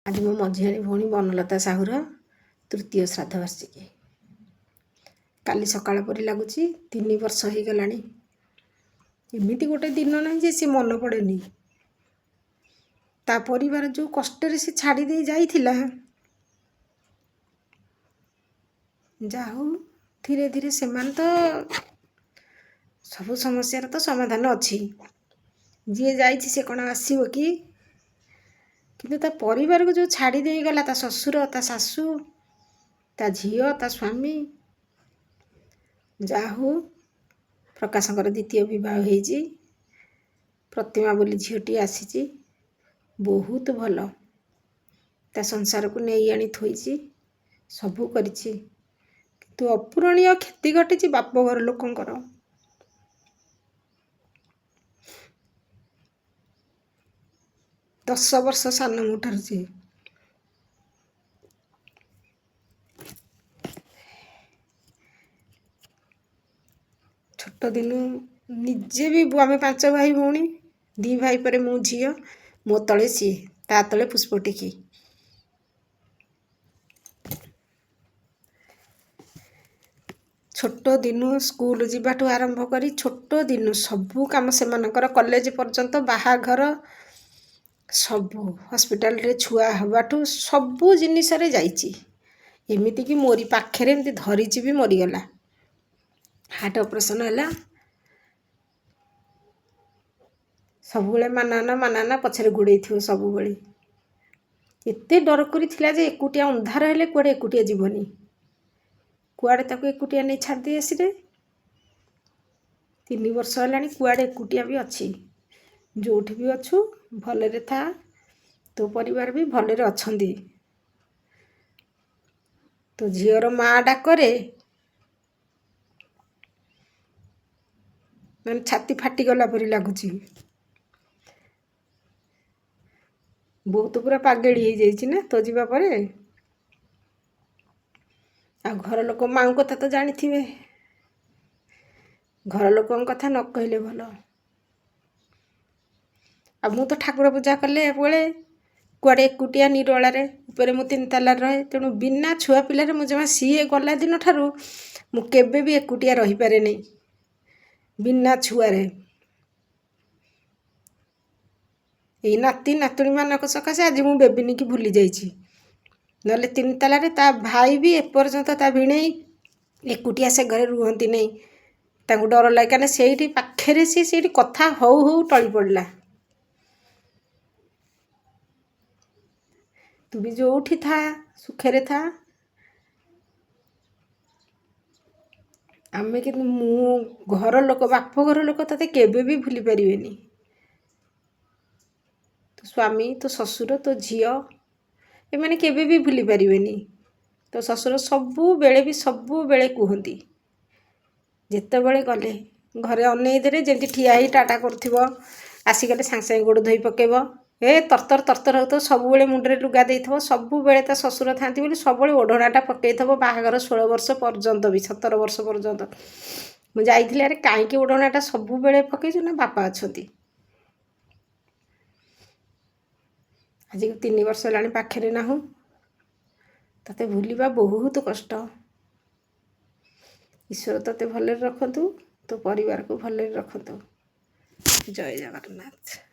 ଆଜି ମୋ ମଝିଆଣୀ ଭଉଣୀ ବନଲତା ସାହୁର ତୃତୀୟ ଶ୍ରାଦ୍ଧ ବାର୍ଷିକୀ। କାଲି ସକାଳ ପରି ଲାଗୁଛି, 3 ବର୍ଷ ହେଇଗଲାଣି। ଏମିତି ଗୋଟେ ଦିନ ନାହିଁ ଯେ ସେ ମନେ ପଡ଼େନି। ତା ପରିବାର ଯେଉଁ କଷ୍ଟରେ ସେ ଛାଡ଼ି ଦେଇ ଯାଇଥିଲା, ଯାହା ହଉ ଧୀରେ ଧୀରେ ସେମାନେ ତ ସବୁ ସମସ୍ୟାର ତ ସମାଧାନ ଅଛି। ଯିଏ ଯାଇଛି ସେ କ'ଣ ଆସିବ କି? କିନ୍ତୁ ତା ପରିବାରକୁ ଯେଉଁ ଛାଡ଼ି ଦେଇଗଲା, ତା ଶ୍ୱଶୁର, ତା ଶାଶୁ, ତା ଝିଅ, ତା ସ୍ୱାମୀ, ଯାହା ହଉ ପ୍ରକାଶଙ୍କର ଦ୍ୱିତୀୟ ବିବାହ ହେଇଛି। ପ୍ରତିମା ବୋଲି ଝିଅଟି ଆସିଛି, ବହୁତ ଭଲ। ତା ସଂସାରକୁ ନେଇ ଆଣି ଥୋଇଛି, ସବୁ କରିଛି। କିନ୍ତୁ ଅପୂରଣୀୟ କ୍ଷତି ଘଟିଛି ବାପଘର ଲୋକଙ୍କର। ଦଶ ବର୍ଷ ସାନ ମୋ ଠାରୁ ସିଏ। ଛୋଟ ଦିନୁ ନିଜେ ବି ଆମେ 5 ଭାଇ ଭଉଣୀ, 2 ଭାଇ ପରେ ମୁଁ ଝିଅ, ମୋ ତଳେ ସିଏ, ତା ତଳେ ପୁଷ୍ପଟିକି। ଛୋଟ ଦିନୁ ସ୍କୁଲ ଯିବାଠୁ ଆରମ୍ଭ କରି ଛୋଟ ଦିନୁ ସବୁ କାମ ସେମାନଙ୍କର, କଲେଜ ପର୍ଯ୍ୟନ୍ତ, ବାହାଘର, ସବୁ ହସ୍ପିଟାଲରେ ଛୁଆ ହେବାଠୁ ସବୁ ଜିନିଷରେ ଯାଇଛି। ଏମିତିକି ମୋରି ପାଖରେ ଏମିତି ଧରିଛି ବି ମରିଗଲା। ହାର୍ଟ ଅପରେସନ୍ ହେଲା। ସବୁବେଳେ ମାନାନା ପଛରେ ଗୋଡ଼େଇଥିବ ସବୁବେଳେ। ଏତେ ଡର କରିଥିଲା ଯେ ଏକୁଟିଆ ଅନ୍ଧାର ହେଲେ କୁଆଡ଼େ ଏକୁଟିଆ ଯିବନି। କୁଆଡ଼େ ତାକୁ ଏକୁଟିଆ ନେଇ ଛାଡ଼ିଦେଇ ଆସିଲେ। 3 ବର୍ଷ ହେଲାଣି କୁଆଡ଼େ ଏକୁଟିଆ ବି ଅଛି। ଯେଉଁଠି ବି ଅଛୁ ଭଲରେ ଥା, ତୋ ପରିବାର ବି ଭଲରେ ଅଛନ୍ତି। ତୋ ଝିଅର ମା ଡାକରେ ମାନେ ଛାତି ଫାଟିଗଲା ପରି ଲାଗୁଛି। ବହୁତ ପୁରା ପାଗେଳି ହେଇଯାଇଛି ନା ତୋ ଯିବା ପରେ। ଆଉ ଘର ଲୋକ ମାଙ୍କ କଥା ତ ଜାଣିଥିବେ। ଘର ଲୋକଙ୍କ କଥା ନ କହିଲେ ଭଲ। ଆଉ ମୁଁ ତ ଠାକୁର ପୂଜା କଲେ ବେଳେ କୁଆଡ଼େ ଏକୁଟିଆ ନିରୋଳାରେ, ଉପରେ ମୁଁ 3 ତାଲାରେ ରହେ। ତେଣୁ ବିନା ଛୁଆ ପିଲାରେ ମୁଁ ଜମା, ସିଏ ଗଲା ଦିନ ଠାରୁ ମୁଁ କେବେ ବି ଏକୁଟିଆ ରହିପାରେନି ବିନା ଛୁଆରେ। ଏଇ ନାତି ନାତୁଣୀ ମାନଙ୍କ ସକାଶେ ଆଜି ମୁଁ ବେବିନିକି ଭୁଲି ଯାଇଛି। ନହେଲେ 3 ତାଲାରେ ତା ଭାଇ ବି ଏପର୍ଯ୍ୟନ୍ତ, ତା ଭିଣେଇ ଏକୁଟିଆ ସେ ଘରେ ରୁହନ୍ତି ନାହିଁ। ତାଙ୍କୁ ଡର ଲାଗେ, କାରଣ ସେଇଠି ପାଖରେ ସିଏ ସେଇଠି କଥା ହଉ ହଉ ଟଳି ପଡ଼ିଲା। ତୁ ବି ଯେଉଁଠି ଥା, ସୁଖରେ ଥା। ଆମେ କିନ୍ତୁ, ମୁଁ ଘର ଲୋକ, ବାପ ଘର ଲୋକ ତତେ କେବେ ବି ଭୁଲି ପାରିବେନି। ତୋ ସ୍ୱାମୀ, ତୋ ଶ୍ୱଶୁର, ତୋ ଝିଅ, ଏମାନେ କେବେ ବି ଭୁଲି ପାରିବେନି। ତୋ ଶ୍ୱଶୁର ସବୁବେଳେ ବି ସବୁବେଳେ କୁହନ୍ତି, ଯେତେବେଳେ ଗଲେ ଘରେ ଅନେଇ ଦେଲେ ଯେମିତି ଠିଆ ହେଇ ଟାଟା କରୁଥିବ, ଆସିଗଲେ ସାଙ୍ଗେ ସାଙ୍ଗେ ଗୋଡ଼ ଧୋଇ ପକେଇବ। ତରତର ହେଉଥିବ, ସବୁବେଳେ ମୁଣ୍ଡରେ ଲୁଗା ଦେଇଥିବ। ସବୁବେଳେ ତା ଶ୍ୱଶୁର ଥାନ୍ତି ବୋଲି ସବୁବେଳେ ଓଢ଼ଣାଟା ପକେଇଥିବ। ବାହାଘର 16 ବର୍ଷ ପର୍ଯ୍ୟନ୍ତ ବି, 17 ବର୍ଷ ପର୍ଯ୍ୟନ୍ତ। ମୁଁ ଯାଇଥିଲି, ଆରେ କାହିଁକି ଓଢ଼ଣାଟା ସବୁବେଳେ ପକେଇଛୁ? ନା ବାପା ଅଛନ୍ତି। ଆଜିକୁ 3 ବର୍ଷ ହେଲାଣି ପାଖରେ ନାହୁଁ। ତତେ ଭୁଲିବା ବହୁତ କଷ୍ଟ। ଈଶ୍ୱର ତତେ ଭଲରେ ରଖନ୍ତୁ, ତୋ ପରିବାରକୁ ଭଲରେ ରଖନ୍ତୁ। ଜୟ ଜଗନ୍ନାଥ।